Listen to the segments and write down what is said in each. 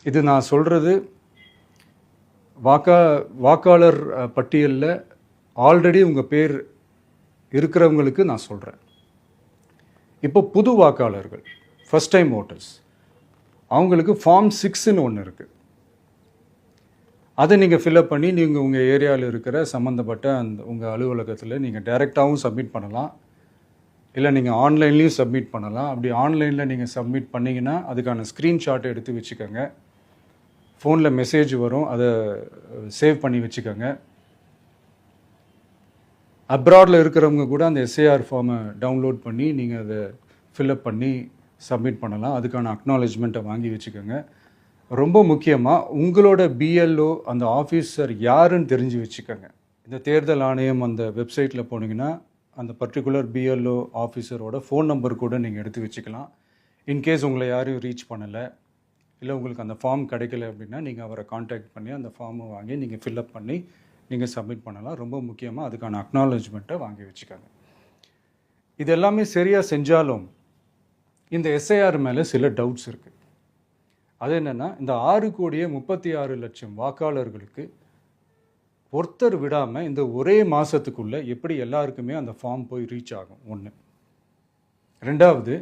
இது நான் சொல்கிறது வாக்காளர் பட்டியலில் ஆல்ரெடி உங்கள் பேர் இருக்கிறவங்களுக்கு நான் சொல்கிறேன். இப்போ புது வாக்காளர்கள், ஃபஸ்ட் டைம் ஓட்டர்ஸ், அவங்களுக்கு ஃபார்ம் 6ன்னு ஒன்று இருக்குது. அதை நீங்கள் ஃபில்அப் பண்ணி நீங்கள் உங்கள் ஏரியாவில் இருக்கிற சம்மந்தப்பட்ட உங்கள் அலுவலகத்தில் நீங்கள் டைரெக்டாகவும் சப்மிட் பண்ணலாம், இல்லை நீங்கள் ஆன்லைன்லேயும் சப்மிட் பண்ணலாம். அப்படி ஆன்லைனில் நீங்கள் சப்மிட் பண்ணிங்கன்னா அதுக்கான ஸ்க்ரீன்ஷாட்டை எடுத்து வச்சுக்கோங்க. ஃபோனில் மெசேஜ் வரும், அதை சேவ் பண்ணி வச்சுக்கோங்க. அப்ராடில் இருக்கிறவங்க கூட அந்த எஸ்ஏஆர் ஃபார்மை டவுன்லோட் பண்ணி நீங்கள் அதை ஃபில்அப் பண்ணி சப்மிட் பண்ணலாம். அதுக்கான அக்னாலேஜ்மெண்ட்டை வாங்கி வச்சுக்கோங்க. ரொம்ப முக்கியமாக உங்களோட பிஎல்ஓ அந்த ஆஃபீஸர் யாருன்னு தெரிஞ்சு வச்சுக்கோங்க. இந்த தேர்தல் ஆணையம் அந்த வெப்சைட்டில் போனீங்கன்னா அந்த பர்டிகுலர் பிஎல்ஓ ஆஃபீஸரோட ஃபோன் நம்பர் கூட நீங்கள் எடுத்து வச்சுக்கலாம். இன்கேஸ் உங்களை யாரையும் ரீச் பண்ணலை, இல்லை உங்களுக்கு அந்த ஃபார்ம் கிடைக்கல அப்படின்னா நீங்கள் அவரை காண்டாக்ட் பண்ணி அந்த ஃபார்மை வாங்கி நீங்கள் ஃபில்அப் பண்ணி நீங்கள் சப்மிட் பண்ணலாம். ரொம்ப முக்கியமாக அதுக்கான அக்னாலேஜ்மெண்ட்டை வாங்கி வச்சுக்கோங்க. இது எல்லாமே சரியாக செஞ்சாலும் இந்த எஸ்ஐஆர் மேலே சில டவுட்ஸ் இருக்குது. அது என்னென்னா, இந்த 6,36,00,000 வாக்காளர்களுக்கு ஒருத்தர் விடாமல் இந்த ஒரே மாதத்துக்குள்ளே எப்படி எல்லாருக்குமே அந்த ஃபார்ம் போய் ரீச் ஆகும்? ஒன்று. ரெண்டாவது,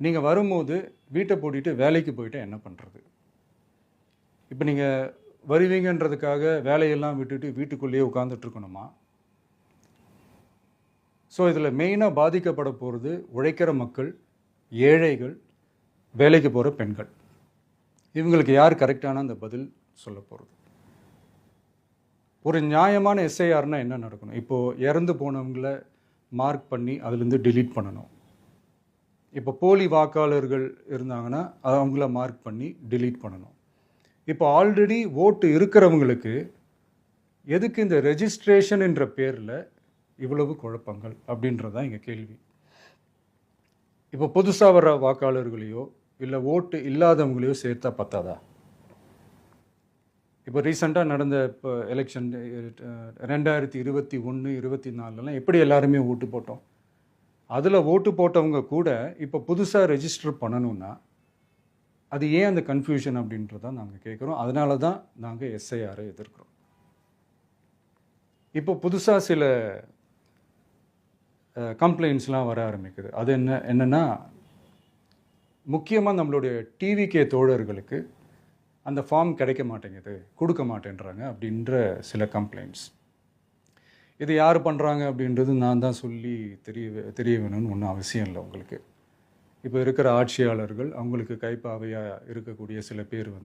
நீங்கள் வரும்போது வீட்டை பூட்டிட்டு வேலைக்கு போயிட்டு என்ன பண்ணுறது? இப்போ நீங்கள் வருவீங்கன்றதுக்காக வேலையெல்லாம் விட்டுட்டு வீட்டுக்குள்ளேயே உட்காந்துட்ருக்கணுமா? ஸோ இதில் மெயினாக பாதிக்கப்பட போகிறது உழைக்கிற மக்கள், ஏழைகள், வேலைக்கு போகிற பெண்கள். இவங்களுக்கு யார் கரெக்டான அந்த பதில் சொல்ல போகிறது? ஒரு நியாயமான எஸ்ஐஆர்னால் என்ன நடக்கணும்? இப்போது இறந்து போனவங்கள மார்க் பண்ணி அதுலேருந்து டிலீட் பண்ணணும். இப்போ போலி வாக்காளர்கள் இருந்தாங்கன்னா அவங்கள மார்க் பண்ணி டிலீட் பண்ணணும். இப்போ ஆல்ரெடி ஓட்டு இருக்கிறவங்களுக்கு எதுக்கு இந்த ரெஜிஸ்ட்ரேஷன் என்ற பேரில் இவ்வளவு குழப்பங்கள் அப்படின்றதான் இங்கே கேள்வி. இப்போ புதுசாக வர வாக்காளர்களையோ இல்லை ஓட்டு இல்லாதவங்களையோ சேர்த்தா பத்தாதா? இப்போ ரீசெண்டாக நடந்த இப்போ எலெக்ஷன் 2021, 24 எப்படி எல்லாருமே ஓட்டு போட்டோம்? அதில் ஓட்டு போட்டவங்க கூட இப்போ புதுசாக ரெஜிஸ்டர் பண்ணணுன்னா அது ஏன் அந்த கன்ஃபியூஷன் அப்படின்றதான் நாங்கள் கேட்குறோம். அதனால தான் நாங்கள் எஸ்ஐஆரை எதிர்க்கிறோம். இப்போ புதுசாக சில கம்ப்ளைண்ட்ஸ்லாம் வர ஆரம்பிக்குது. அது என்னென்னா, முக்கியமாக நம்மளுடைய டிவிகே தோழர்களுக்கு அந்த ஃபார்ம் கிடைக்க மாட்டேங்குது, கொடுக்க மாட்டேன்றாங்க அப்படின்ற சில கம்ப்ளைண்ட்ஸ். இது யார் பண்ணுறாங்க அப்படின்றது நான் தான் சொல்லி தெரிய வேணும்னு ஒன்றும் அவசியம் இல்லை உங்களுக்கு. இப்போ இருக்கிற ஆட்சியாளர்கள், அவங்களுக்கு கைப்பாவையாக இருக்கக்கூடிய சில பேர்